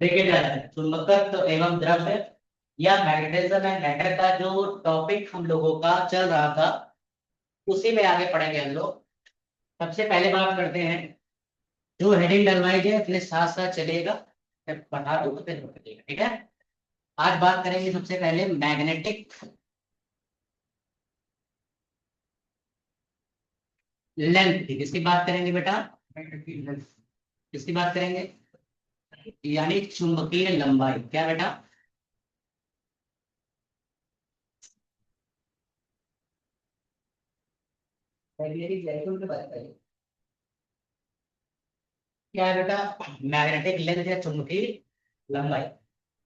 देखे जाता है चुंबकत्व एवं द्रव्य या मैग्नेटिज्म एंड मैटर का जो टॉपिक हम लोगों का चल रहा था उसी में आगे पढ़ेंगे हम लोग। सबसे पहले बात करते हैं, जो हेडिंग डलवाई जाए अपने साथ साथ चलेगा, मैं बता दूंगा फिर रुक जाएगा, ठीक है। आज बात करेंगे सबसे पहले मैग्नेटिक लेंथ की। किसकी बात करेंगे बेटा? किसकी बात करेंगे? यानी चुंबकीय लंबाई। क्या बेटा? क्या है बेटा? मैग्नेटिक लेंथ या चुंबकीय लंबाई।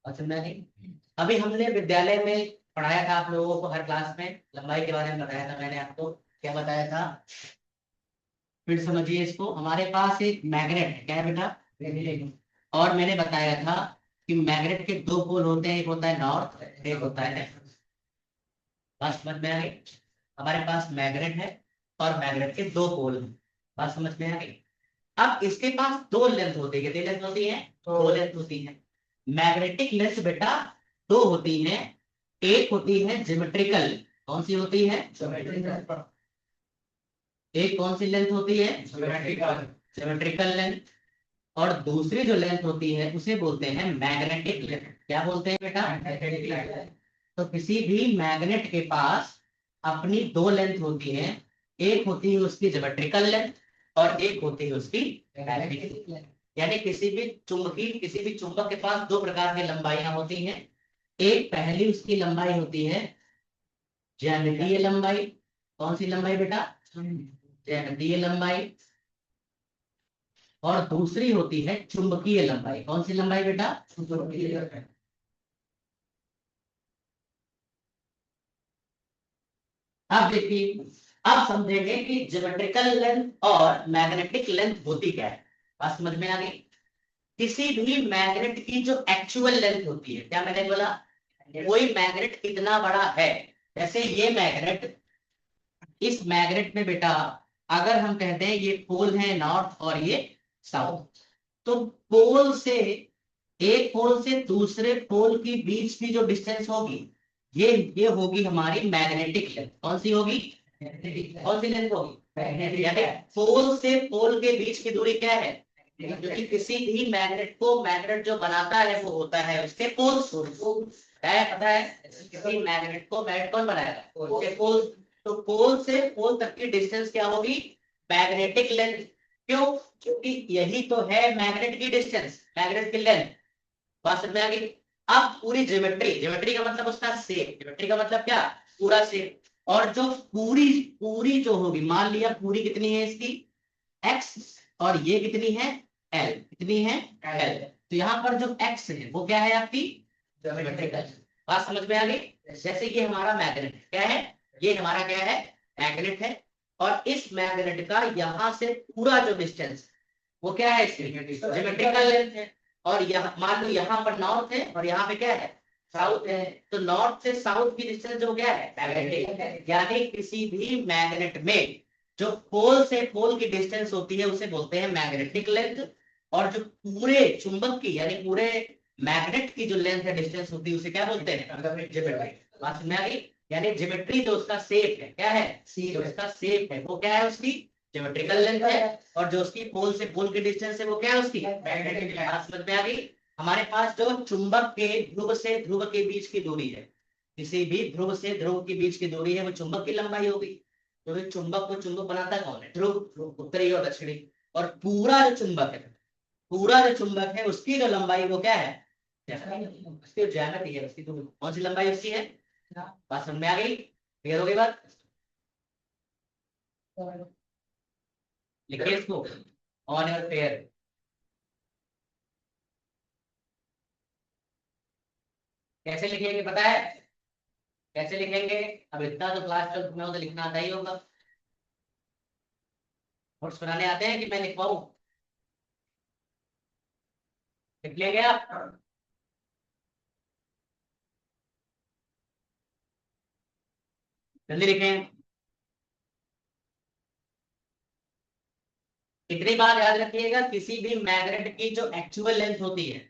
और समझा नहीं? अभी हमने विद्यालय में पढ़ाया था आप लोगों को, हर क्लास में लंबाई के बारे में बताया था मैंने आपको। क्या बताया था? फिर समझिए इसको। हमारे पास एक मैग्नेट है, क्या है बेटा? मैग्नेट। और मैंने बताया था कि मैग्नेट के दो पोल होते हैं, एक होता है नॉर्थ, एक होता है। बात समझ में आ गई? हमारे पास मैग्नेट है और मैग्नेट के दो पोल हैं। बात समझ में आ गई? अब इसके पास दो लेंथ होती है। कितनी लेंथ होती है? दो लेंथ होती है। मैग्नेटिक लेंथ बेटा दो होती है। एक होती है ज्योमेट्रिकल। कौन सी होती है? ज्योमेट्रिकल। एक कौन सी लेंथ होती है? ज्योमेट्रिकल। Geometrical length. और दूसरी जो लेंथ होती है उसे बोलते हैं मैग्नेटिक लेंथ। क्या बोलते हैं बेटा? Magnetic length. तो किसी भी मैग्नेट के पास अपनी दो लेंथ होती है। एक होती है उसकी ज्योमेट्रिकल लेंथ और एक होती है उसकी मैग्नेटिक लेंथ। यानी किसी भी चुंबक के पास दो प्रकार की लंबाइयां होती हैं। एक पहली उसकी लंबाई होती है ज्यामितीय लंबाई। कौन सी लंबाई बेटा? ज्यामितीय लंबाई। और दूसरी होती है चुंबकीय लंबाई। कौन सी लंबाई बेटा? चुंबकीय लंबाई। अब देखिए, अब समझेंगे कि ज्योमेट्रिकल लेंथ और मैग्नेटिक लेंथ होती क्या है। बात समझ में आ गई? किसी भी मैग्नेट की जो एक्चुअल लेंथ होती है, क्या मैंने बोला? कोई मैग्नेट कितना बड़ा है, जैसे ये मैग्नेट, इस मैग्नेट में बेटा अगर हम कहते हैं ये पोल है नॉर्थ और ये साउथ, तो पोल से एक पोल से दूसरे पोल के बीच की जो डिस्टेंस होगी, ये होगी हमारी मैग्नेटिक लेंथ। कौन सी होगी? कौन सी लेंथ होगी? मैग्नेटिक। यानी पोल से पोल के बीच की दूरी क्या है? क्योंकि किसी भी मैग्नेट को मैग्नेट जो बनाता है वो होता है उसके पोल। क्या है पता है? किसी मैग्नेट को मैग्नेट कौन बनाएगा? उसके पोल। तो पोल से पोल तक की डिस्टेंस क्या होगी? Magnetic length. क्यों? क्योंकि यही तो है मैग्नेट की डिस्टेंस, मैग्नेट की लेंथ। बात समझ में आ गई? अब पूरी ज्योमेट्री, ज्योमेट्री का मतलब उसका शेप, ज्योमेट्री का मतलब क्या? पूरा शेप। और जो पूरी पूरी जो होगी, मान लिया पूरी कितनी है इसकी? एक्स। और ये कितनी है? एल। कितनी है? एल। तो यहाँ पर जो एक्स है वो क्या है आपकी? ज्योमेट्रिकल। बात समझ में आ गई? जैसे कि हमारा मैग्नेट क्या है? ये हमारा क्या है? मैग्नेट है। और इस मैग्नेट का यहाँ से पूरा जो डिस्टेंस, वो क्या है? ज्योमेट्रिकल लेंथ है। और यहाँ मान लो यहाँ पर नॉर्थ है और यहाँ पे क्या है? साउथ है। तो नॉर्थ से साउथ की डिस्टेंस जो क्या है? मैग्नेटिक। यानी किसी भी मैग्नेट में जो पोल से पोल की डिस्टेंस होती है उसे बोलते हैं मैग्नेटिक लेंथ। और जो पूरे चुंबक की यानी पूरे मैग्नेट की जो लेंथ है, डिस्टेंस होती है, उसे क्या बोलते हैं? ज्योमेट्री। बात समझ में आ गई? यानी ज्योमेट्री जो उसका शेप है, क्या है? जो उसका शेप है वो क्या है? उसकी ज्योमेट्रिकल लेंथ है। और जो उसकी पोल से पोल की डिस्टेंस है वो क्या है? उसकी मैग्नेटिक। बात समझ में आ गई? हमारे पास जो चुंबक के ध्रुव से ध्रुव के बीच की दूरी है, किसी भी ध्रुव से ध्रुव के बीच की दूरी है, वो चुंबक की लंबाई होगी। क्योंकि चुंबक को चुंबक बनाता कौन है? ध्रुव, उत्तरी और दक्षिणी। और पूरा जो चुंबक है, पूरा जो चुंबक है उसकी जो लंबाई वो क्या है? उसकी ज्यामिति है, उसकी तो कौन सी लंबाई उसकी है? बात समझ में आ गई? क्लियर हो गई बात? लिखिए इसको, ऑन योर पेयर। कैसे लिखेंगे पता है? कैसे लिखेंगे? अब इतना तो क्लास 12 में हो तो लिखना आता ही होगा। नोट्स बनाने आते हैं कि मैं लिखवाऊं? लिख लेंगे आप? जल्दी लिखें। इतनी बात याद रखिएगा, किसी भी मैग्नेट की जो एक्चुअल लेंथ होती है,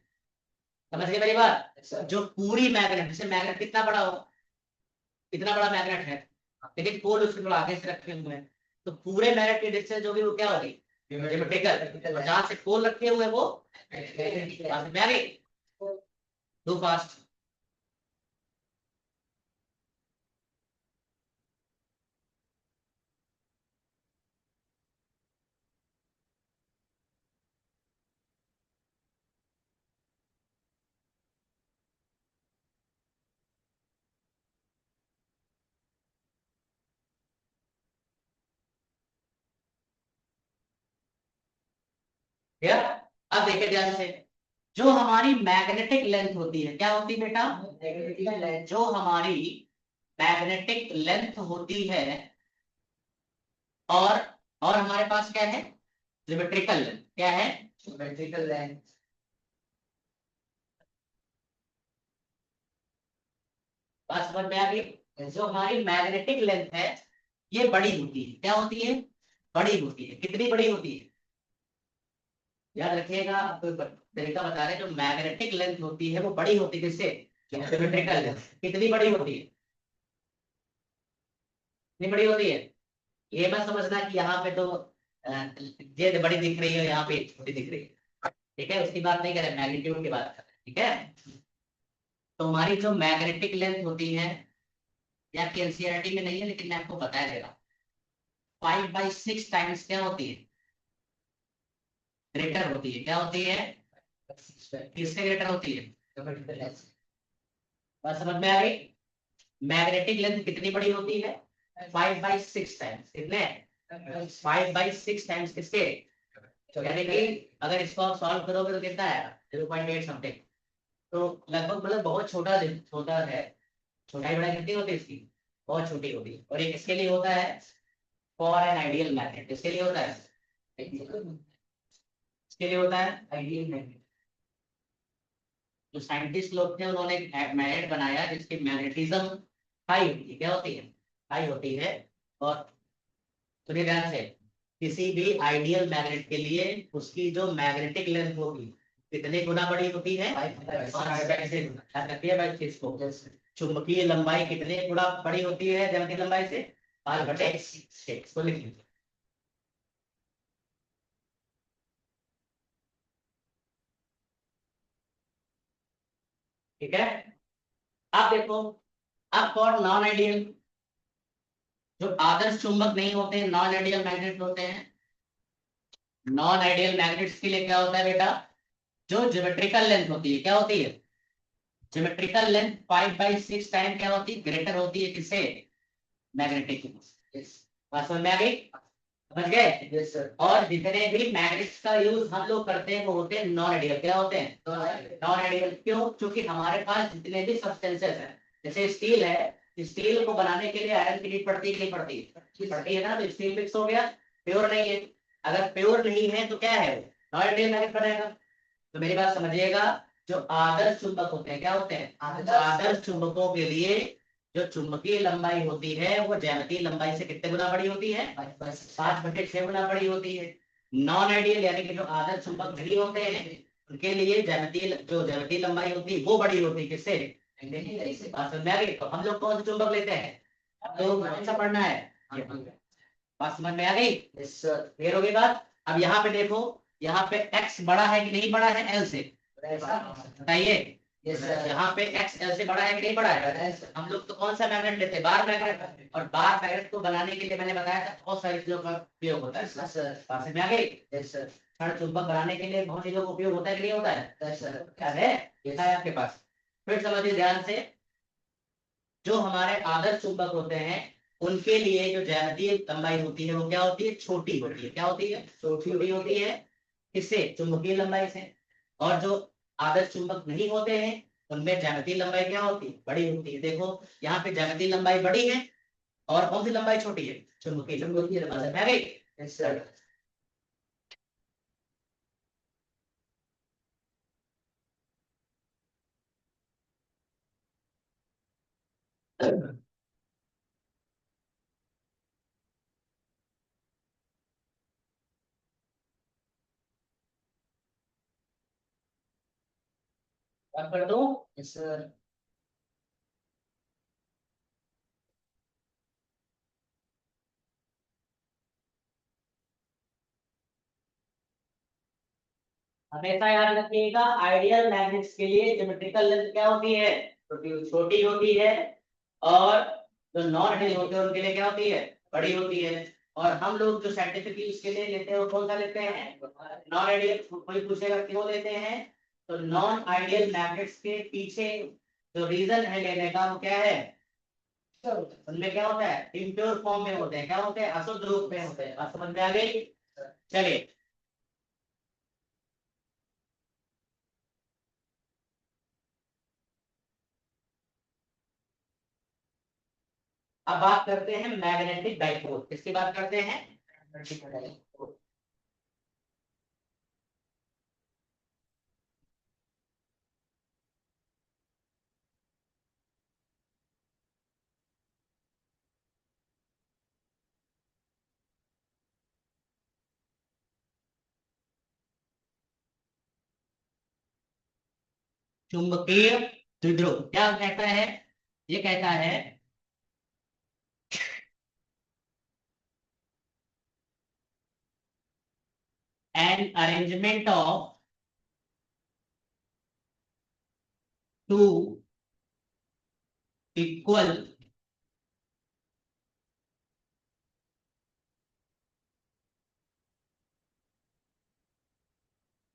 समझ गए मेरी बात? जो पूरी मैग्नेट, जैसे मैग्नेट कितना बड़ा हो, इतना बड़ा मैग्नेट है, लेकिन पोल उसके थोड़ा आगे से रखे हुए हैं, तो पूरे मैग्नेट की डिस्टेंस जो भी वो क्या होगी, सिमेट्रिकल। जहां से पोल रखे हुए हैं वो समझ में आ गई? Too fast. क्या? अब देखिए ध्यान से, जो हमारी मैग्नेटिक लेंथ होती है, क्या होती है बेटा? Magnetic length. जो हमारी मैग्नेटिक लेंथ होती है, और और हमारे पास क्या है? Symmetrical length. क्या है? Symmetrical length. बात समझ में आ गई? जो हमारी मैग्नेटिक लेंथ है, ये बड़ी होती है। क्या होती है? बड़ी होती है। कितनी बड़ी होती है? याद रखिएगा, आपको एक तरीका बता रहे हैं, जो मैग्नेटिक लेंथ होती है वो बड़ी होती है। किससे? Symmetrical length. कितनी बड़ी होती है? कितनी बड़ी होती है? ये मत समझना कि यहाँ पे तो ये बड़ी दिख रही है, यहाँ पे छोटी दिख रही है। ठीक है, उसकी बात नहीं करें, मैग्नीट्यूड की बात करें। ठीक है, तो हमारी जो मैग्नेटिक लेंथ होती है, या कि एनसीईआरटी में नहीं है लेकिन मैं आपको बता देगा, 5/6 टाइम्स क्या होती है? ग्रेटर होती है। क्या होती है? किससे ग्रेटर होती है? बात समझ में आ गई? मैग्नेटिक लेंथ कितनी बड़ी होती है? 5/6 टाइम्स। कितने? 5/6 टाइम्स किसके? यानी कि अगर इसको आप सॉल्व करोगे तो कितना आएगा? 0.8 समथिंग। तो लगभग मतलब बहुत छोटा छोटा है। छोटाई बड़ा कितनी होती है इसकी? बहुत छोटी होती है। और ये किसके लिए होता है? For an ideal magnet. किसके लिए होता है? किसके लिए होता है? Ideal magnet. जो साइंटिस्ट लोग थे उन्होंने एक मैग्नेट बनाया जिसकी मैग्नेटिज्म हाई होती है। क्या होती है? हाई होती है। और सुनिए ध्यान से, किसी भी आइडियल मैग्नेट के लिए उसकी जो मैग्नेटिक लेंथ होगी कितने गुना बड़ी होती है? 5/6 को। चुंबकीय लंबाई कितने गुना बड़ी होती है ज्यामितीय लंबाई से? 5/6 को लिख लीजिए। ठीक है, अब देखो, अब फॉर नॉन आइडियल, जो आदर्श चुंबक नहीं होते, नॉन आइडियल मैग्नेट होते हैं, नॉन आइडियल मैग्नेट्स के लिए क्या होता है बेटा? जो ज्योमेट्रिकल लेंथ होती है, क्या होती है? ज्योमेट्रिकल लेंथ 5/6 टाइम क्या होती है? ग्रेटर होती है। किससे? मैग्नेटिक। बात समझ में आ गई? समझ गए? Yes sir. और जितने भी मैग्नेट्स का यूज हम लोग करते हैं वो होते हैं नॉन आइडियल। क्या होते हैं? Non ideal. क्यों? क्योंकि हमारे पास जितने भी सब्सटेंसेस हैं, जैसे स्टील है, स्टील को बनाने के लिए आयरन की नीड पड़ती है कि नहीं पड़ती? पड़ती है ना, तो स्टील मिक्स हो गया, प्योर नहीं है। अगर प्योर नहीं है तो क्या है? नॉन आइडियल मैग्नेट बनेगा। तो मेरी बात समझिएगा, जो आदर्श चुंबक होते हैं, क्या होते हैं? आदर्श चुंबकों के लिए जो चुंबकीय लंबाई होती है वो ज्यामितीय लंबाई से कितने गुना बड़ी होती है? 5/6 गुना बड़ी होती है। नॉन आइडियल यानी कि जो आदर्श चुंबक नहीं होते हैं, उनके लिए ज्यामितीय लंबाई होती है वो बड़ी होती है। किससे? बात समझ में आ गई? तो हम लोग कौन सा चुंबक लेते हैं? तो कौन सा पढ़ना है? बात समझ में आ गई? क्लियर हो गई बात? अब यहाँ पे देखो, यहाँ पे x बड़ा है कि नहीं बड़ा है l से? बताइए। यहाँ पे x l से बड़ा है कि नहीं बड़ा है? हम लोग तो कौन सा मैग्नेट लेते हैं? Bar magnet. और बार मैग्नेट को बनाने के लिए मैंने बताया था बहुत सारी चीजों का उपयोग होता है। बात समझ में आ गई? क्षण चुंबक बनाने के लिए बहुत चीजों का उपयोग होता है कि नहीं होता है? क्या है? देखा है आपके पास? फिर समझिए ध्यान से, जो हमारे आदर्श चुंबक होते हैं उनके लिए जो ज्यामितीय लंबाई होती है वो क्या होती है? छोटी होती है। क्या होती है? छोटी होती है। किससे? चुंबकीय लंबाई से। और जो आदर्श चुंबक नहीं होते हैं उनमें ज्यामितीय लंबाई क्या होती है? बड़ी होती है। देखो, यहाँ पे ज्यामितीय लंबाई बड़ी है और कौन सी लंबाई छोटी है? चुंबकीय लंबाई है गई। Yes, sir. रब कर दूं? Yes sir. हमेशा याद रखिएगा आइडियल मैग्नेट्स के लिए ज्योमेट्रिकल लेंथ क्या होती है? छोटी होती है। और जो नॉन आइडियल होते हैं उनके लिए क्या होती है? बड़ी होती है। और हम लोग जो साइंटिफिक यूज के लिए लेते हैं वो कौन सा लेते हैं? Non ideal. कोई पूछेगा क्यों लेते हैं? तो नॉन आइडियल मैग्नेट्स के पीछे जो रीजन है लेने का वो क्या है? उनमें क्या होता है? इम्प्योर फॉर्म में होते हैं। क्या होते हैं? अशुद्ध रूप में होते हैं। बात समझ में आ गई? चलिए अब बात करते हैं मैग्नेटिक डाइपोल। किसकी बात करते हैं? Magnetic dipole. चुंबकीय द्विध्रुव क्या कहता है? ये कहता है an arrangement of two equal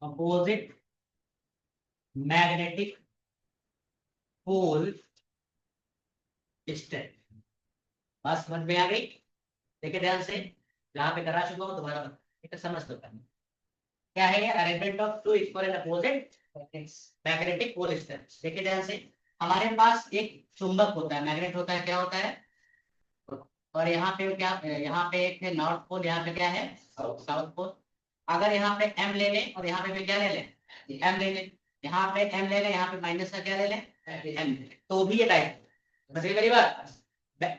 opposite magnetic pole state. बात समझ में आ गई? देखिए ध्यान से, जहां पे करा चुका हूं दोबारा एक समझ लो। क्या है ये? Arrangement of two equal and opposite magnetic pole state. देखिए ध्यान से, हमारे पास एक चुंबक होता है, मैग्नेट होता है। क्या होता है? और यहाँ पे क्या, यहाँ पे एक है नॉर्थ पोल, यहाँ पे क्या है? South pole. अगर यहाँ पे एम ले लें और यहाँ पे भी क्या ले लें? एम ले लें। यहाँ पे एम ले लें, यहाँ पे माइनस का क्या ले लें? एम। तो भी ये डाइपोल। समझ गई मेरी बात?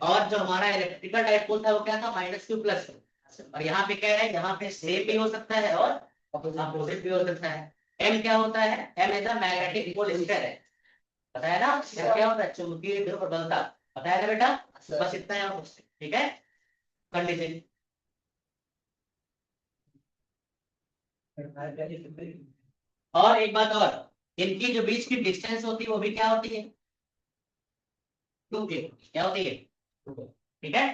और जो हमारा इलेक्ट्रिकल डाइपोल था वो क्या था? Minus Q plus. और यहाँ पे क्या है? यहाँ पे सेम भी हो सकता है और अपोजिट भी हो सकता है। एम क्या होता है? M is the magnetic pole state है। बताया ना? क्या होता है? चुंबकीय ध्रुव प्रबलता। बताया था बेटा? बस इतना है और कुछ नहीं। ठीक है, कर लीजिए। और एक बात और, इनकी जो बीच की डिस्टेंस होती है वो भी क्या होती है? 2 के। क्या होती है? 2 के। ठीक है।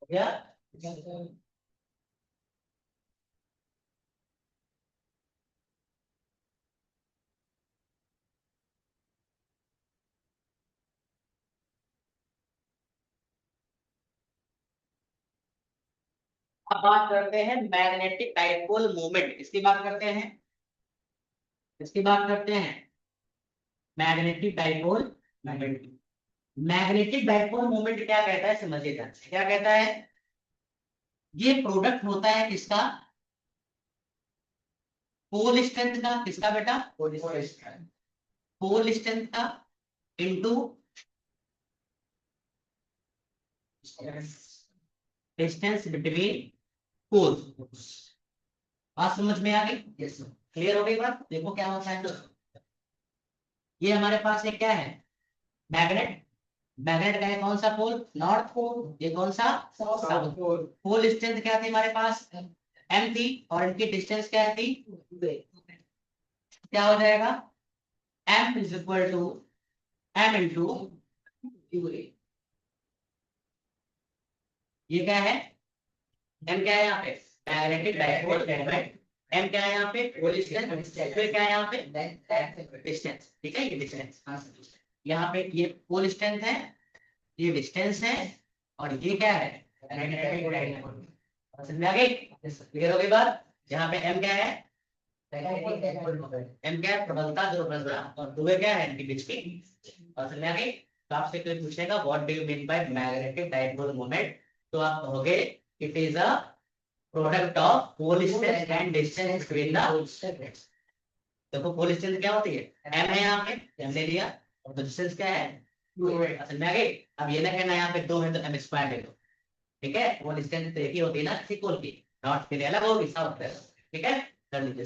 हो गया? अब बात करते हैं मैग्नेटिक डाइपोल मोमेंट। इसकी बात करते हैं। इसकी बात करते हैं magnetic dipole moment. Magnetic dipole moment क्या कहता है? समझिएगा क्या कहता है। ये प्रोडक्ट होता है किसका? पोल स्ट्रेंथ का। किसका बेटा? Pole strength. पोल स्ट्रेंथ का इंटू डिस्टेंस बिटवीन पोल्स। बात समझ में आ गई? यस। क्लियर हो गई बात? देखो क्या होता है। ये हमारे पास एक क्या है? मैग्नेट। मैग्नेट का है कौन सा पोल? North pole. ये कौन सा? South pole. पोल स्ट्रेंथ क्या थी हमारे पास? एम थी। और इनकी डिस्टेंस क्या थी? क्या हो जाएगा? M is equal to M into ये क्या है? एम क्या है यहाँ पे? Magnetic dipole moment. एम क्या है यहाँ पे? Pole strength. फिर क्या है यहाँ पे? डिस्टेंस। ठीक है, ये डिस्टेंस। यहाँ पे ये पोल स्ट्रेंथ है, ये डिस्टेंस है, और ये क्या है? Magnetic dipole. समझ में आ गई? क्लियर हो गई बात? यहाँ पे एम क्या है? एम क्या है? प्रबलता, जो प्रबलता, और दूसरे क्या है? इनके बीच की। समझ में आ गई? तो आपसे कोई पूछेगा what do you mean by magnetic dipole moment, तो आप कहोगे it is a product of pole strength and distance between the देखो पोल स्ट्रेंथ क्या होती है, एम है यहाँ पे, एम ले लिया, और रेजिस्टेंस क्या है, असल में आगे। अब ये ना कहना यहाँ पे 2 है तो एम स्क्वायर ले लो, ठीक है। पोल स्ट्रेंथ तो एक ही होती है ना किसी पोल की, नॉट के लिए अलग होगी, सब ठीक है, कर लीजिए।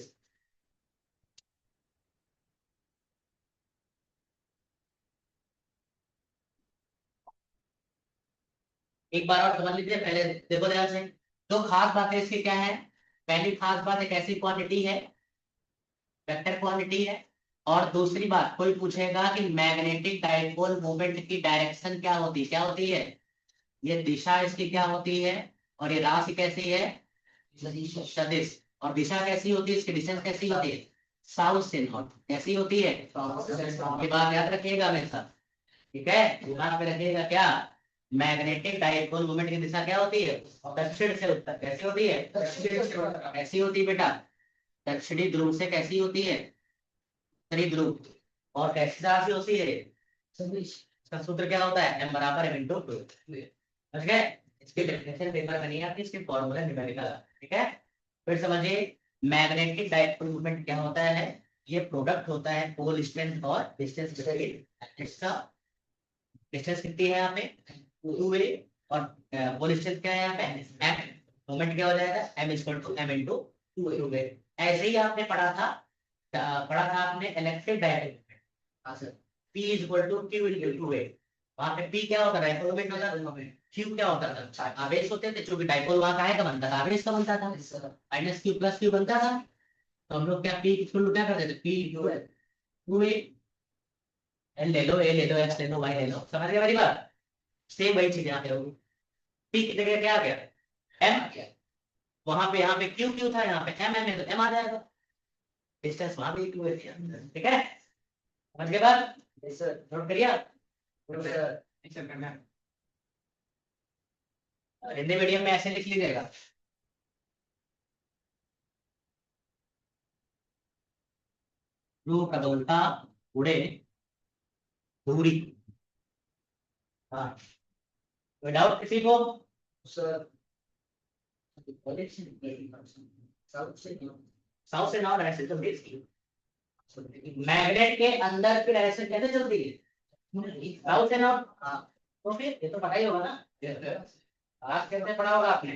एक बार और समझ लीजिए पहले, देखो ध्यान से। दो खास बातें इसकी क्या है, पहली खास बात एक ऐसी क्वांटिटी है, वेक्टर क्वांटिटी है। और दूसरी बात, कोई पूछेगा कि मैग्नेटिक डाइपोल मोमेंट की डायरेक्शन क्या होती है, ये दिशा इसकी क्या होती है, और ये राशि कैसी है, सदिश। और दिशा कैसी होती है, इसकी डिस्टेंस कैसी होती है, साउथ से नॉर्थ कैसी होती है, ये बात याद रखिएगा हमेशा, ठीक है। दिमाग में रखिएगा क्या, मैग्नेटिक डाइपोल मोमेंट की दिशा क्या होती है, दक्षिण से उत्तर कैसी होती है, कैसी होती है बेटा, दक्षिणी ध्रुव से कैसी होती है, उत्तरी ध्रुव। और कैसी राशि होती है, इसका सूत्र क्या होता है, एम बराबर एम इंटू टू, समझ गए। इसकी डेफिनेशन पेपर में नहीं आती, इसकी फॉर्मूला न्यूमेरिकल, ठीक है। फिर समझिए, मैग्नेटिक डाइपोल मोमेंट क्या होता है, ये प्रोडक्ट होता है पोल स्ट्रेंथ और डिस्टेंस बिटवीन, इसका डिस्टेंस कितनी है यहाँ पे 2a, और पोल स्ट्रेंथ क्या है यहाँ पे m, मोमेंट क्या हो जाएगा m equal to m into 2a। ऐसे ही आपने पढ़ा था आपने electric dipole, p equal to q into 2a। वहां पे p क्या होता है, डाइपोल मोमेंट होता है, q क्या होता था, आवेश होते थे, क्योंकि डाइपोल वहां काहे का बनता था, आवेश का बनता था, माइनस q प्लस q बनता था। तो हम लोग क्या p इक्वल टू क्या करते थे, p 2a, एल ले लो, ए ले लो, एक्स ले लो, वाई ले लो, समझ गए मेरी बात। सेम वही चीज यहाँ पे होगी, पी की जगह क्या आ गया, एम आ गया। वहां पे यहाँ पे क्यू क्यू था, यहाँ पे एम एम है तो एम आ जाएगा, डिस्टेंस वहां पे क्यू है, ठीक है। समझ गए बात, नोट करिए। हिंदी मीडियम में ऐसे लिख लीजिएगा, रू का उल्टा उड़े दूरी। हाँ, कोई डाउट किसी को, साउथ से नॉर्थ डायरेक्शन चलती है, मैग्नेट के अंदर की डायरेक्शन कैसे चलती है, साउथ से नॉर्थ। तो फिर ये तो पता ही होगा ना, आज कैसे पढ़ा होगा आपने,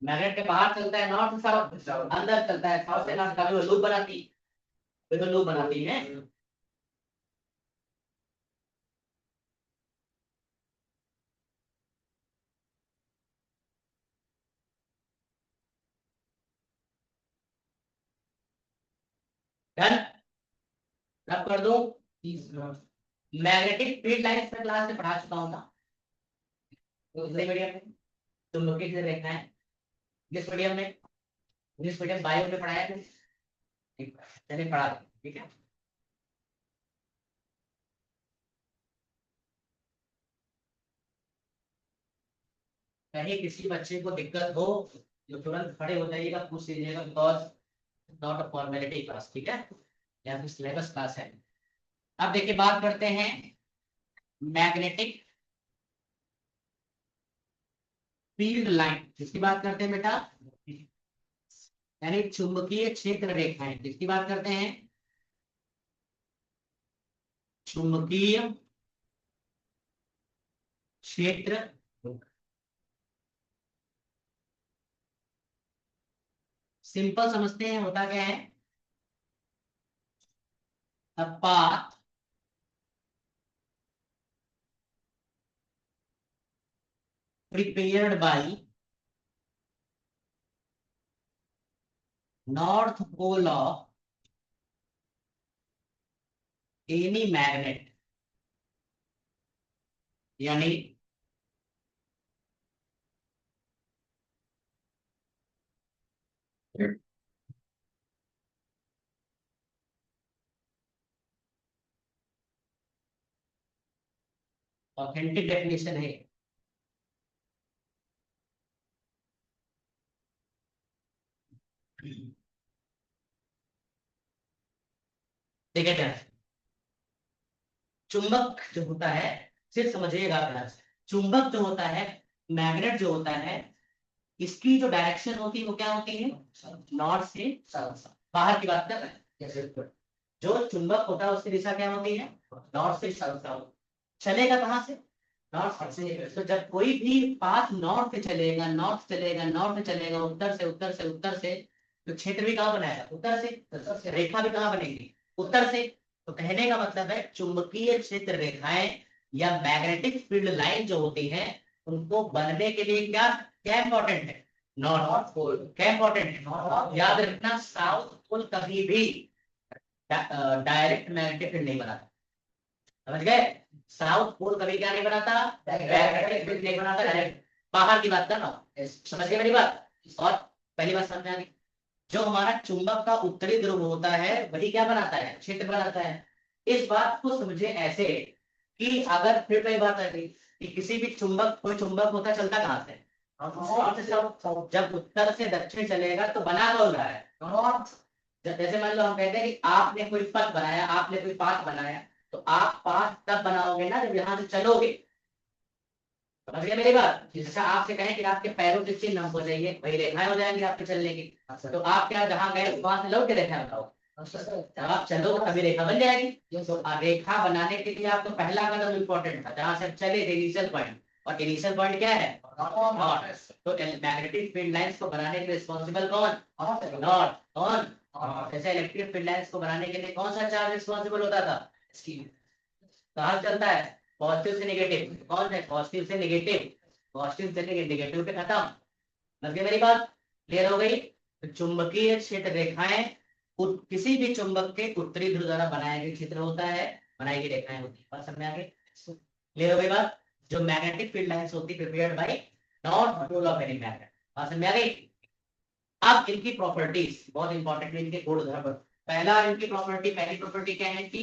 मैग्नेट के बाहर चलता है नॉर्थ साउथ, अंदर चलता है साउथ से नॉर्थ, कभी वो लूप बनाती, तो लूप बनाती है। डन, रब कर दूं, मैग्नेटिक फील्ड लाइंस में क्लास में पढ़ा चुका हूं ना, तो इस मीडियम में तुम लोग किसे देखना है, इंग्लिश मीडियम में, इंग्लिश मीडियम बायो में पढ़ाया है, ठीक है, चलिए पढ़ा दें, ठीक है। कहीं किसी बच्चे को दिक्कत हो, जो तुरंत खड़े हो जाइएगा, पूछ लीजिएगा, because not a formality class, ठीक है, या फिर सिलेबस क्लास है। अब देखिए बात करते हैं मैग्नेटिक फील्ड लाइन, जिसकी बात करते हैं बेटा, यानी चुंबकीय क्षेत्र रेखाएं, जिसकी बात करते हैं, चुंबकीय क्षेत्र, सिंपल समझते हैं होता क्या है, a path prepared by north pole of any magnet, यानी ऑथेंटिक डेफिनेशन है, देखिए क्या है? चुंबक जो होता है, सिर्फ समझिएगा प्यार से, चुंबक जो होता है, मैग्नेट जो होता है, इसकी जो डायरेक्शन होती है वो क्या होती है, नॉर्थ से साउथ। बाहर की बात कर रहे हैं। जो चुंबक होता है उसकी दिशा क्या होती है, नॉर्थ से साउथ। चलेगा कहाँ से, नॉर्थ से। तो जब कोई भी पाथ नॉर्थ से चलेगा, नॉर्थ चलेगा, नॉर्थ चलेगा, उत्तर से उत्तर से उत्तर से, तो क्षेत्र भी कहाँ बनाएगा, उत्तर से। रेखा भी कहाँ बनेगी, उत्तर से। तो कहने का मतलब है चुंबकीय क्षेत्र रेखाएं या मैग्नेटिक फील्ड लाइन जो होती है, उनको बनने के लिए क्या क्या इंपॉर्टेंट है, नॉर्थ पोल। क्या इंपॉर्टेंट है, याद रखना, साउथ पोल कभी भी डायरेक्ट मैग्नेटिक फील्ड नहीं बनाता। समझ गए, साउथ पोल कभी क्या नहीं बनाता, डायरेक्ट फील्ड नहीं बनाता, डायरेक्ट। बाहर की बात कर रहा हूँ, समझ गए मेरी बात। और पहली बात समझ आ गई, जो हमारा चुंबक का उत्तरी ध्रुव होता है वही क्या बनाता है, क्षेत्र बनाता है। इस बात को समझे ऐसे कि अगर फिर कई बात आ गई कि किसी भी चुंबक, कोई चुंबक होता चलता कहाँ से, जब उत्तर से दक्षिण चलेगा तो बना कौन रहा है, जैसे मान लो हम कहते हैं कि आपने कोई पथ बनाया, आपने कोई पाथ बनाया, तो आप पाथ तब बनाओगे ना जब यहाँ से चलोगे। समझ गए मेरी बात। जैसा आपसे कहें कि आपके पैरों के चिन्ह हमको चाहिए, वही रेखाएं हो जाएंगी आपके चलने की। तो आप क्या जहाँ गए वहां से लौट के रेखा बताओ, जब आप चलो तभी रेखा बन जाएगी। तो रेखा बनाने के लिए आपको पहला कदम इंपॉर्टेंट था, जहां से आप चले थे इनिशियल पॉइंट। और इनिशियल पॉइंट क्या है, नॉर्थ। तो मैग्नेटिक फील्ड लाइंस को बनाने के रिस्पॉन्सिबल कौन, नॉर्थ। कौन, जैसे इलेक्ट्रिक फील्ड लाइंस को बनाने के लिए कौन सा चार्ज रिस्पॉन्सिबल होता था, कहाँ चलता है, पॉजिटिव से नेगेटिव। कौन है, पॉजिटिव से नेगेटिव, पॉजिटिव से नेगेटिव पे खत्म। लग गई मेरी बात, क्लियर हो गई। तो चुंबकीय क्षेत्र रेखाएं किसी भी चुंबक के उत्तरी ध्रुव द्वारा बनाया गया क्षेत्र होता है, बनाई गई रेखाएं होती है। बात समझ में आ गई, क्लियर हो गई बात। जो मैग्नेटिक फील्ड लाइंस होती है prepared by north pole of any magnet. बात समझ में आ गई। अब इनकी प्रॉपर्टीज बहुत इंपॉर्टेंट है, इनके गुण धर्म। पहला इनकी प्रॉपर्टी, पहली प्रॉपर्टी क्या है कि,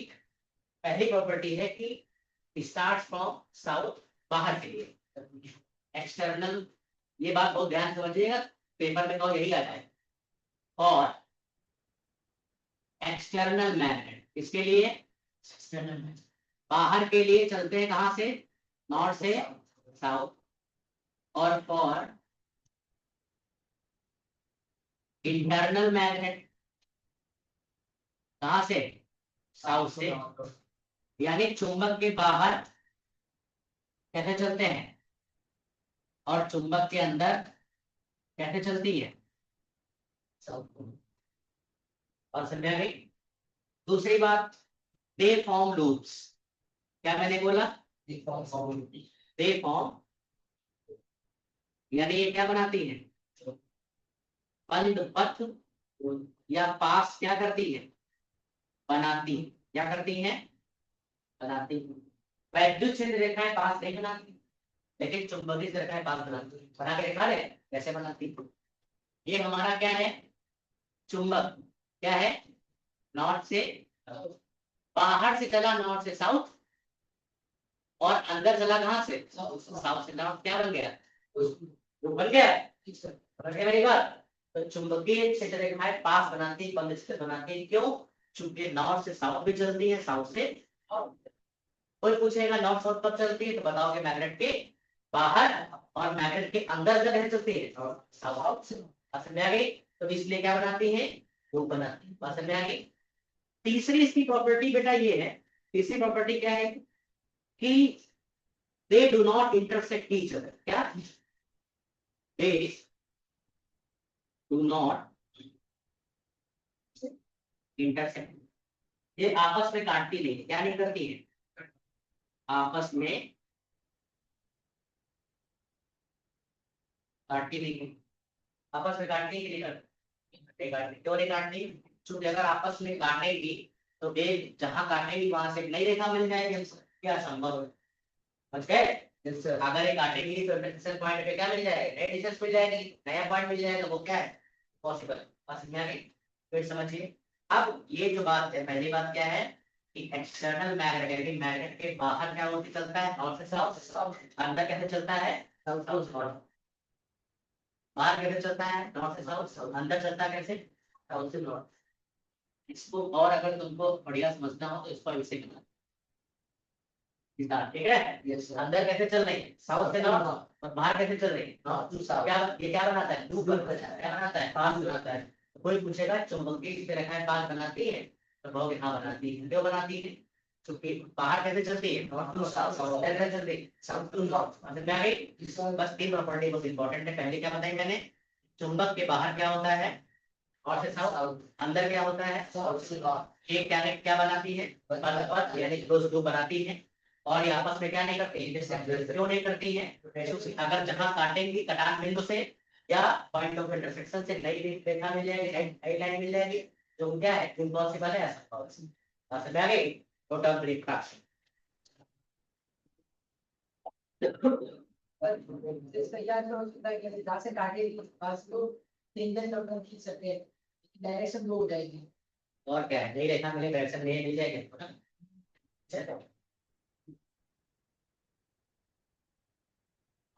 पहली प्रॉपर्टी है कि स्टार्ट फ्रॉम साउथ, बाहर के लिए एक्सटर्नल। ये बात बहुत ध्यान से समझिएगा, पेपर में तो यही आता है। और एक्सटर्नल मैग्नेट, इसके लिए एक्सटर्नल मैग्नेट, बाहर के लिए चलते हैं कहां से, नॉर्थ से साउथ। और फॉर इंटरनल मैग्नेट, कहां से, साउथ से। यानी चुंबक के बाहर कैसे चलते हैं, और चुंबक के अंदर कैसे चलती है, साउथ। और समझ आ गई। दूसरी बात, दे फॉर्म लूप्स। क्या मैंने बोला, दे फॉर्म, यानी ये क्या बनाती है, बंद पथ या पास क्या करती है, बनाती। क्या करती है, बनाती। वैद्युत क्षेत्र रेखाएं पास नहीं बनाती, लेकिन चुंबकीय रेखाएं पास बनाती। बना के दिखा रहे कैसे बनाती। ये हमारा क्या है, चुंबक क्या है, नॉर्थ से, बाहर से चला नॉर्थ से साउथ, और अंदर चला कहां से, साउथ से नॉर्थ। क्या बन गया, वो बन गया। समझ गए मेरी बात। तो चुंबकीय क्षेत्र रेखाएं पास बनाती, बंद क्षेत्र बनाती, क्यों, चूंकि नॉर्थ से साउथ भी चलती है, साउथ से नॉर्थ। कोई पूछेगा नॉर्थ साउथ कब चलती है, तो बताओगे मैग्नेट के बाहर, और मैग्नेट के अंदर जब कैसे चलती है, साउथ से। समझ में आ गई। तो इसलिए क्या बनाती है, वो बनाती है। समझ में आ गई। तीसरी इसकी प्रॉपर्टी बेटा ये है, तीसरी प्रॉपर्टी क्या है कि they do not intersect each other। क्या, they do not intersect, ये आपस में काटती नहीं, क्या नहीं करती है, आपस में काटती नहीं है। आपस में काटती कि नहीं काटती, क्यों नहीं काटती, क्योंकि अगर आपस में काटेगी तो एक जहां काटेगी वहां से नई रेखा मिल जाएगी हमसे। क्या संभव है, समझ गए। अगर ये काटेगी तो इंटरसेक्शन पॉइंट पे क्या मिल जाएगा, नई डिस्टेंस मिल जाएगी, नया पॉइंट मिल जाएगा, वो क्या है, पॉसिबल। बस समझ में आ गई। फिर समझिए, अब ये जो बात है, पहली बात क्या है कि एक्सटर्नल मैग्नेट, यानी मैग्नेट के बाहर क्या होती चलता है, नॉर्थ से साउथ। अंदर कैसे चलता है, साउथ साउथ नॉर्थ। बाहर कैसे चलता है, नॉर्थ से साउथ। अंदर चलता है कैसे, साउथ से नॉर्थ। इसको और अगर तुमको बढ़िया समझना हो तो इसको ऐसे करना, ठीक है। अंदर कैसे चल रही है, साउथ से नॉर्थ, और बाहर कैसे चल रही है, नॉर्थ टू साउथ। क्या ये क्या बनाता है, लूप क्या बनाता है, पाथ बनाता है। तो कोई पूछेगा चुंबकीय इस तरह का पाथ बनाती है, तो कहोगे हाँ बनाती है। क्यों बनाती है, क्योंकि बाहर कैसे चलती है, नॉर्थ टू साउथ, कैसे चलती है, साउथ टू नॉर्थ। मतलब क्या है, बस तीन प्रॉपर्टी बहुत इंपॉर्टेंट है। पहले क्या बताई मैंने, चुंबक के बाहर क्या होता है, नॉर्थ से साउथ, अंदर क्या होता है, साउथ से नॉर्थ। ये क्या क्या बनाती है, पथ यानी क्लोज लूप बनाती है। और ये आपस में क्या नहीं करती, क्यों नहीं करती है, अगर जहां काटेंगी कटान बिंदु से या पॉइंट ऑफ इंटरसेक्शन से नई रेखा मिल जाएगी, नई लाइन मिल जाएगी, जो क्या है इम्पॉसिबल है, असंभव है। समझ में आ गई, टोटल ब्रेकफास्ट। इसका याद होता है कि जहाँ से काटे पास को तीन दिन तक खींच सकते हैं, डायरेक्शन दो हो जाएगी। और क्या है, नई रेखा मिले, डायरेक्शन नई मिल जाएगी। चलो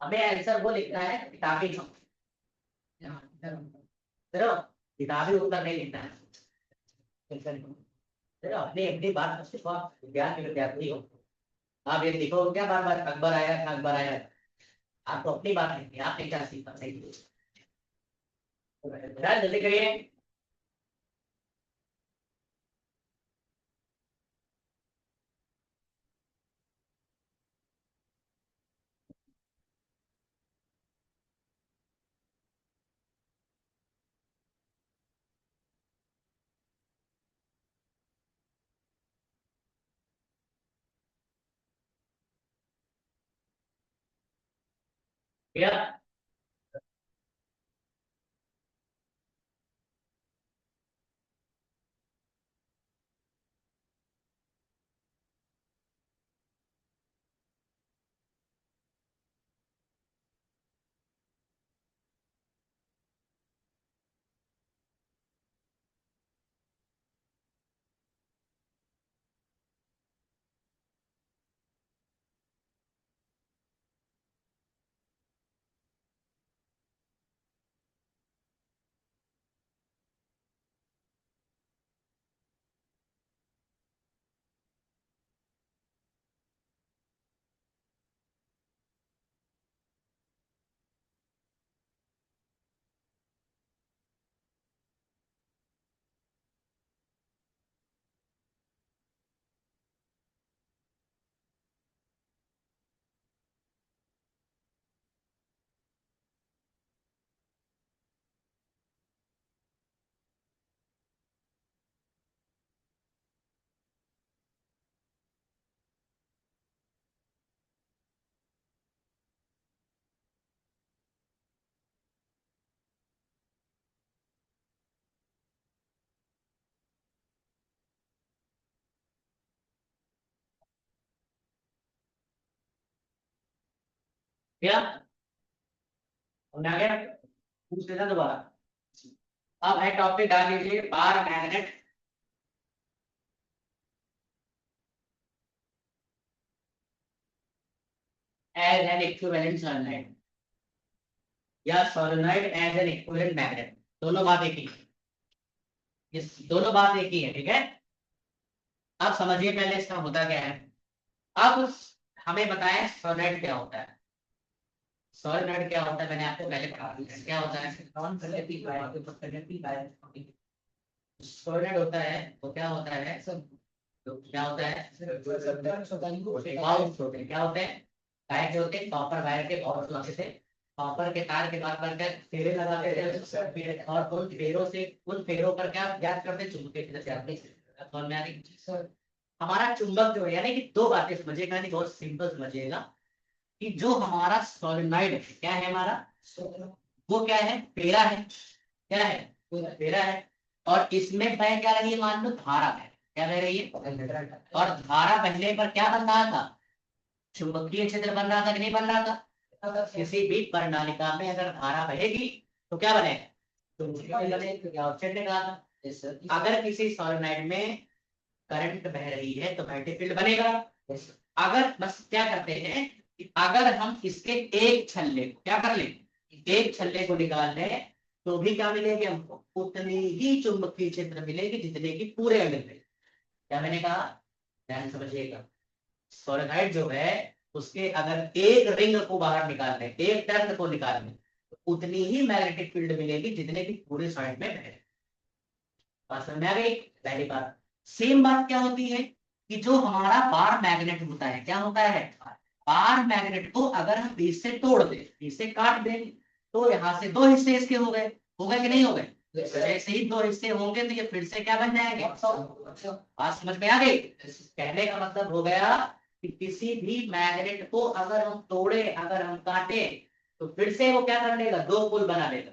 हमें आंसर वो लिखना है किताबी, चलो किताबी उत्तर नहीं लिखना है। चलो अपनी अपनी बात सिर्फ आप विज्ञान के विद्यार्थी हो, आप ये लिखो क्या बार बार अकबर आया था, अकबर आया था। आपको अपनी बात लिखनी है, आपने क्या सीखा सही। जल्दी करिए। क्या क्या समझ आ गया, पूछ लेना दोबारा। अब है टॉपिक डाल लीजिए, bar magnet as an equivalent solenoid या solenoid as an equivalent magnet. दोनों बात एक ही है, ये दोनों बात एक ही है, ठीक है। अब समझिए पहले इसका होता क्या है। अब हमें बताएं सॉलिनॉइड क्या होता है। सॉलिनॉइड क्या होता है, मैंने आपको पहले बता दिया क्या होता है। Non conducting wire, conducting wire solenoid होता है, वो क्या होता है, तो क्या होता है, बाउंस होते हैं। क्या होते हैं, वायर जो होते हैं कॉपर वायर के बाउंस होते थे। कॉपर के तार के बार बार कर फेरे लगाते थे, और उन फेरों से, उन फेरों पर क्या याद करते, चुंबकीय क्षेत्र से आते समझ में आ रही। हमारा चुंबक जो है, यानी कि दो बातें समझिएगा, नहीं बहुत सिंपल समझिएगा, कि जो हमारा सॉलिनॉइड है क्या है हमारा, वो क्या है, पेरा है। क्या है, पेरा है। और इसमें बह क्या रही है, मान लो धारा है, क्या बह रही है, और धारा बहने पर क्या बन रहा था, चुंबकीय क्षेत्र बन रहा था कि नहीं बन रहा था। किसी भी प्रणालिका में अगर धारा बहेगी तो क्या बनेगा, चुंबकीय क्षेत्र निकला था। अगर किसी सॉलिनॉइड में करंट बह रही है तो मैग्नेटिक फील्ड बनेगा। अगर बस क्या करते हैं कि अगर हम इसके एक छल्ले को क्या कर लें, एक छल्ले को निकाल लें, तो भी क्या मिलेगी हमको, उतनी ही चुंबकीय क्षेत्र मिलेगी जितने की पूरे अंडर में। क्या मैंने कहा, ध्यान समझिएगा। सोलेनोइड जो है उसके अगर एक रिंग को बाहर निकालने, एक टर्न को निकालने, तो उतनी ही मैग्नेटिक फील्ड मिलेगी जितने की पूरे साइड में बह। बात समझ में आ गई? पहली बात। सेम बात क्या होती है कि जो हमारा बार मैग्नेट होता है, क्या होता है, बार मैग्नेट को अगर हम बीच से तोड़ दें, बीच से काट दें, तो यहाँ से दो हिस्से इसके हो गए कि नहीं हो गए? जैसे ही दो हिस्से होंगे तो ये फिर से क्या बन जाएंगे? बात समझ में आ गई? कहने का मतलब हो गया कि किसी भी मैग्नेट को अगर हम तोड़े, अगर हम काटे, तो फिर से वो क्या कर लेगा? दो पोल बना लेगा।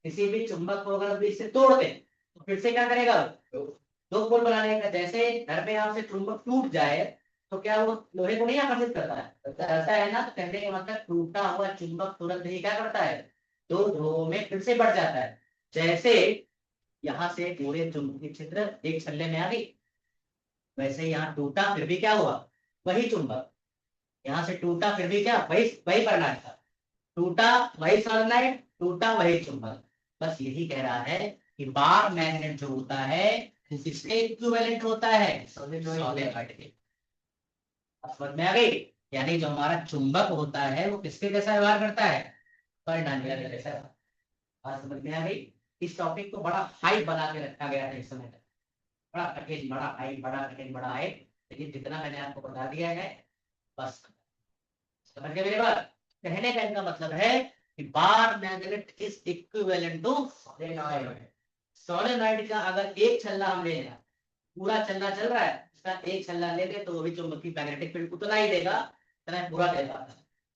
किसी भी चुंबक को अगर बीच से तोड़ दे तो फिर से क्या करेगा? दो पोल बना लेगा। जैसे घर में यहाँ से चुंबक टूट जाए तो क्या वो लोहे को नहीं आकर्षित करता है? करता है ना। तो कहने का मतलब टूटा हुआ चुंबक तुरंत ही क्या करता है? दो ध्रुवों में फिर से बढ़ जाता है। जैसे यहाँ से पूरे चुंबकीय क्षेत्र एक छल्ले में आ गई, वैसे यहाँ टूटा फिर भी क्या हुआ? वही चुंबक। यहाँ से टूटा फिर भी क्या? वही वही परिणाम था। टूटा वही सॉलोनॉइड, टूटा वही चुंबक। बस यही कह रहा है कि बार मैग्नेट जो होता है वो किसके इक्विवेलेंट होता है? सॉलिनॉइड के। समझ में आ गई? यानी जो हमारा चुंबक होता है वो किसके जैसा व्यवहार करता है? परिणामी के जैसा। बात समझ में आ गई? इस टॉपिक को बड़ा हाई बना के रखा गया था इस समय तक। बड़ा कठिन, बड़ा हाई, बड़ा कठिन, बड़ा हाई। लेकिन जितना मैंने आपको बता दिया है बस। समझ गए मेरी बात? कहने का इनका मतलब है कि bar magnet is equivalent to solenoid. Solenoid का अगर एक छल्ला हम ले लें, पूरा छल्ला चल रहा है, इसका एक छल्ला ले ले तो वो भी चुंबकीय मैग्नेटिक फील्ड उतना ही देगा जितना पूरा देगा।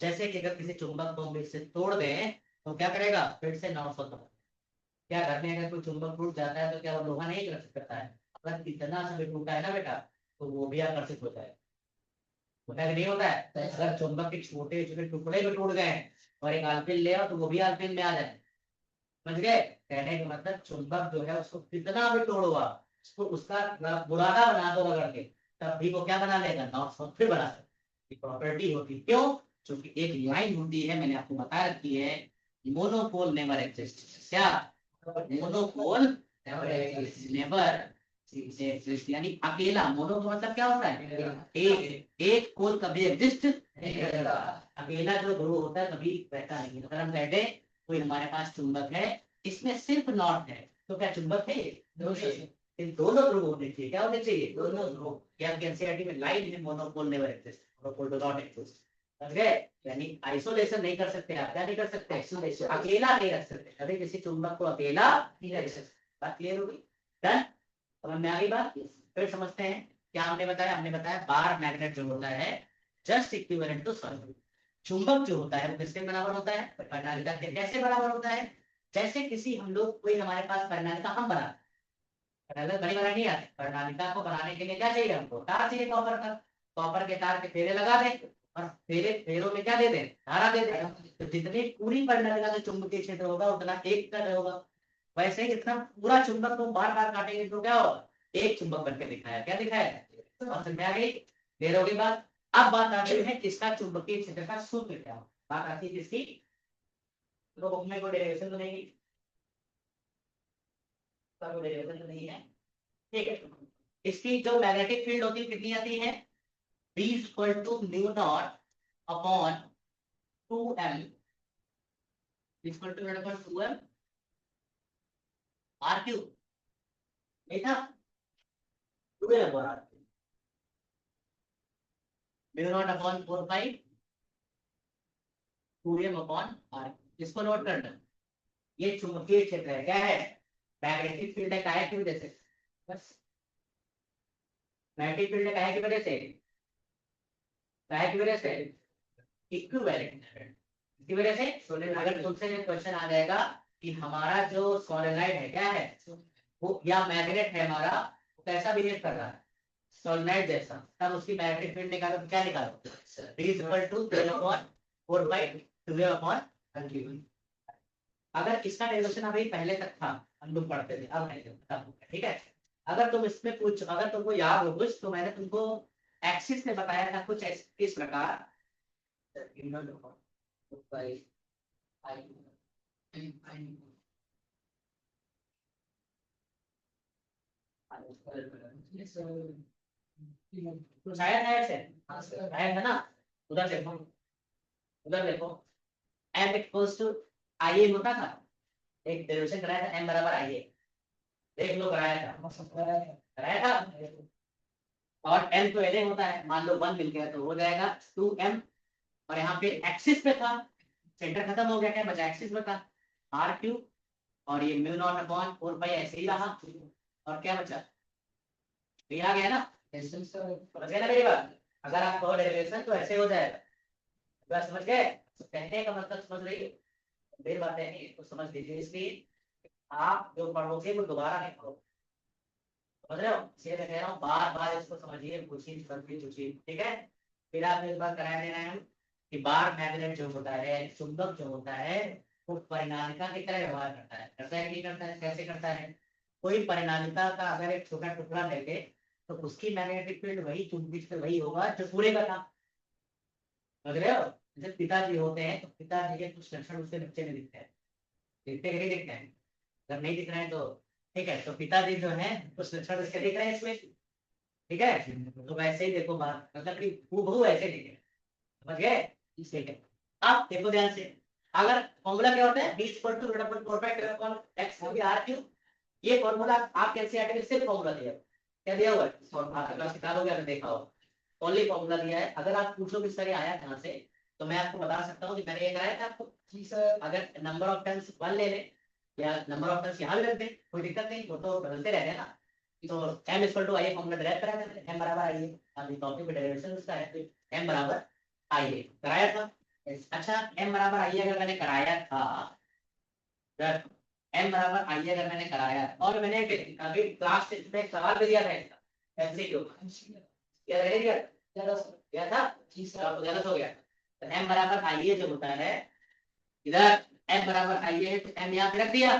जैसे कि अगर किसी चुंबक को हम इससे तोड़ दें तो क्या करेगा? फिर से 900 तक। क्या घर में अगर कोई चुंबक टूट जाता है तो क्या वो लोहा नहीं आकर्षित करता है? अगर इतना सा भी टूटा है ना बेटा, तो वो भी आकर्षित होता है। होता है कि नहीं होता है? अगर चुंबक के छोटे छोटे टुकड़े भी टूट गए और एक आलपिन ले आओ तो वो भी आलपिन में आ जाए। समझ गए? कहने का मतलब चुंबक जो है उसको कितना भी तोड़ो आप, उसको उसका बुरादा बना दो रगड़ के, तब भी वो क्या बना लेगा? नॉट फिर बना सकता। प्रॉपर्टी होती है। क्यों? क्योंकि एक लाइन होती है, मैंने आपको बता रखी है, मोनोपोल नेवर एग्जिस्ट। क्या? मोनोपोल नेवर एग्जिस्ट, यानी अकेला। मोनो का मतलब क्या होता है? एक पोल कभी एग्जिस्ट नहीं करता। अकेला जो ध्रुव होता है कभी रहता नहीं। अगर हम कहते कोई हमारे पास चुंबक है, इसमें सिर्फ नॉट है, तो क्या चुंबक है? इन दोनों ध्रुव होने चाहिए। क्या होने चाहिए? दोनों ध्रुव। या एनसीईआरटी में लाइन है, monopole never exist, monopole do not exist. समझ गए? यानी आइसोलेशन नहीं कर सकते आप। क्या नहीं कर सकते? आइसोलेशन, अकेला नहीं रख सकते। कभी किसी चुंबक को अकेला नहीं रख सकते। बात क्लियर होगी? डन? समझ में आ गई बात? फिर समझते हैं क्या हमने बताया। हमने बताया बार मैग्नेट जो होता है जस्ट इक्विवेलेंट टू सॉलिड। चुंबक जो होता है वो किसके बराबर होता है? परिणामिता के। कैसे बराबर होता है? जैसे किसी हम लोग कोई हमारे पास परिणामिता हम बना, बड़ी बना नहीं आती। परिणामिता को बनाने के लिए क्या चाहिए? हमको तार चाहिए, कॉपर का। कॉपर के तार के फेरे लगा दें और फेरे फेरों में क्या दे दें? धारा दे दें। तो जितनी पूरी परिणामिता का चुंबकीय क्षेत्र होगा उतना एक का होगा। वैसे ही जितना पूरा चुंबक को बार बार काटेंगे तो क्या होगा? एक चुंबक बनकर दिखाया। क्या दिखाया? समझ में आ गई? देर होगी बात। अब बात आती है किसका चुंबकीय क्षेत्र का सूत्र क्या हो। बात आती है किसकी? तो बुक में कोई डेरिवेशन तो नहीं, कोई डेरिवेशन तो नहीं है। ठीक है। इसकी जो मैग्नेटिक फील्ड होती है कितनी आती है? B equal to mu naught upon 2m equal to 2m r cube. नहीं था? 2m upon r cube, mu naught upon 4 pi 2m upon r. इसको नोट करना। ये चुंबकीय क्षेत्र है। क्या है? मैग्नेटिक फील्ड है। काहे की वजह से? बस मैग्नेटिक फील्ड है काहे की वजह से? काहे की वजह से? इक्विवेलेंट। इसकी वजह से अगर तुमसे ये क्वेश्चन आ जाएगा कि हमारा जो सोलेनॉइड है क्या है, वो या मैग्नेट है हमारा, वो कैसा बिहेव कर रहा है? सोलेनॉइड जैसा। तब उसकी मैग्नेटिक फील्ड निकालो तो क्या निकालो? B इक्वल टू 4 अगर इसका डेरिवेशन अभी पहले तक था, हम लोग पढ़ते थे, अब नहीं होता। ठीक है? अगर तुम इसमें कुछ, अगर तुमको याद हो कुछ, तो मैंने तुमको एक्सिस में बताया था कुछ इस प्रकार। कुछ आया था ऐसे, आया था ना। उधर देखो, उधर देखो, एम इक्वल्स टू आई ए होता था, एक डेरिवेशन कराया था एम बराबर आई ए, देख लो कराया था, कराया था। और एम तो एल होता है, मान लो 1 मिल गया तो हो जाएगा 2m। और यहाँ पे एक्सिस पे था, सेंटर खत्म हो गया, क्या बचा एक्सिस में था आर क्यूब, और ये म्यू नॉट अपॉन 4 पाई ऐसे ही रहा, और क्या बचा, ये आ गया ना। समझ गए ना मेरी बात, अगर आप कहो डेरिवेशन तो ऐसे हो जाएगा, बस समझ गए, तो कहने का मतलब समझ रही है, मेरी बात है नहीं तो समझ लीजिए, इसलिए आप जो पढ़ोगे वो दोबारा नहीं पढ़ो, समझ रहे हो, इसलिए मैं कह रहा हूँ बार बार इसको समझिए, पूछिए पूछिए, ठीक है। फिर आप इस बार कराया देना है कि बार मैग्नेट जो होता है, चुंबक जो होता है, वो परिनालिका की तरह व्यवहार करता है कि करता है, कैसे करता है। कोई परिनालिका का अगर एक छोटा टुकड़ा लेके, तो उसकी मैग्नेटिक फील्ड वही, चुंबकीय फील्ड वही होगा जो पूरे का था, समझ रहे हो। जैसे पिताजी होते हैं तो पिताजी के कुछ लक्षण उसके बच्चे में दिखते हैं, दिखते कि नहीं दिखते हैं, अगर नहीं दिख रहे हैं तो ठीक है, तो पिताजी जो है कुछ लक्षण उसके दिख रहे हैं इसमें, ठीक है। तो वैसे ही देखो बात, मतलब कि हूबहू ऐसे दिखे, समझ गए, ठीक है। अब देखो ध्यान से, अगर फॉर्मूला क्या होता है, b equal to root upon 4 pi upon x cube r cube, ये फॉर्मूला आप कैसे आते हैं, सिर्फ फॉर्मूला दिया है, क्या दिया हुआ है, और आपके क्लास किताब अगर देखा हो, ओनली फॉर्मूला दिया है। अगर आप पूछो कि सर ये आया कहाँ से, तो मैं आपको बता सकता हूँ कि मैंने ये कराया था आपको जी सर। अगर नंबर ऑफ टर्न्स 1 ले ले, या नंबर ऑफ टर्न्स यहाँ भी रख दे, कोई दिक्कत नहीं, वो तो बदलते रहते हैं ना। तो m equal to I formula derive करा करते हैं, m बराबर आई है, अभी टॉपिक पे डेरिवेशन उसका है, तो m बराबर आई है कराया था। अच्छा, m बराबर आई अगर मैंने कराया था, m बराबर आई अगर मैंने कराया, और मैंने अभी क्लास टेस्ट में एक सवाल भी दिया था इसका एमसीक्यू, क्या रह गया, क्या था जी सर, आपको गलत हो गया। तो m बराबर आई जो होता है, इधर m बराबर आई है तो m यहाँ पे रख दिया,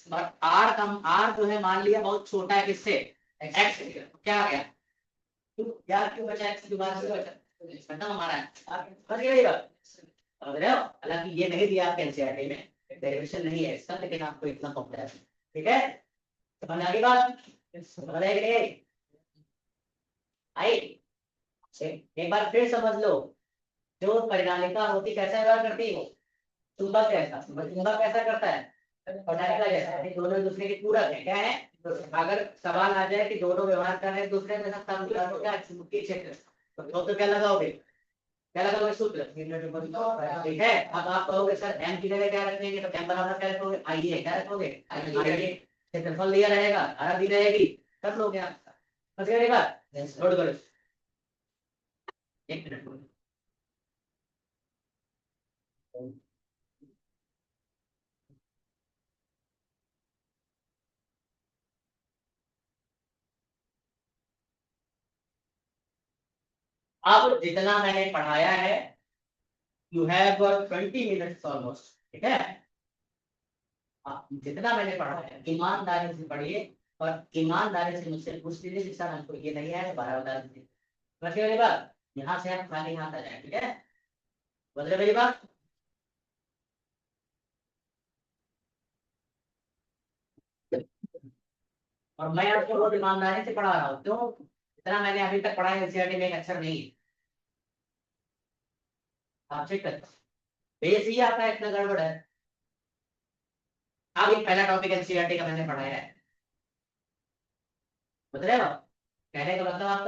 और r का r जो है मान लिया बहुत छोटा है किससे, x से, तो क्या आ गया, यार क्यों बचा, x की बात से बचा, खत्म हमारा है, समझ गए ये बात, समझ रहे हो। हालांकि ये नहीं दिया आपके एनसीईआरटी में, डेरिवेशन नहीं है इसका, लेकिन आपको इतना पता है, ठीक है। समझ आ गई बात, समझ आएगी आई, एक बार फिर समझ लो, जो परिनालिका होती कैसा व्यवहार करती है, चुंबक कैसा, चुंबक कैसा करता है, परिनालिका जैसा, ये दोनों एक दूसरे के पूरक है, क्या है। तो अगर सवाल आ जाए कि दोनों व्यवहार कर रहे हैं दूसरे के साथ, तो क्या चुंबकीय क्षेत्र, तो क्या लगाओगे, क्या लगाओगे सूत्र, ठीक है। अब आप कहोगे सर एम की जगह क्या रखेंगे, तो एम बराबर क्या रखोगे, आई ए, क्या रखोगे आई ए, क्षेत्रफल दिया रहेगा, धारा दी रहेगी, कर लोगे आप, समझ गए बात, नोट करो, एक मिनट। अब जितना मैंने पढ़ाया है, you have got 20 minutes almost, ठीक है। जितना मैंने पढ़ा है ईमानदारी से पढ़िए, और ईमानदारी से मुझसे पूछ लीजिए कि सर हमको ये नहीं है, दोबारा बता दीजिए, समझ गए मेरी बात, यहाँ से आप खाली हाथ आ जाए, ठीक है, बोल रहे मेरी बात। और मैं आपको बहुत ईमानदारी से पढ़ा रहा हूँ, क्यों, इतना मैंने अभी तक पढ़ा है एनसीईआरटी में एक अक्षर नहीं है, आप चेक करें, बेस ही आपका इतना गड़बड़ है। अब ये पहला टॉपिक एनसीईआरटी का मैंने पढ़ाया है, बता रहे हो, कहने का मतलब आपका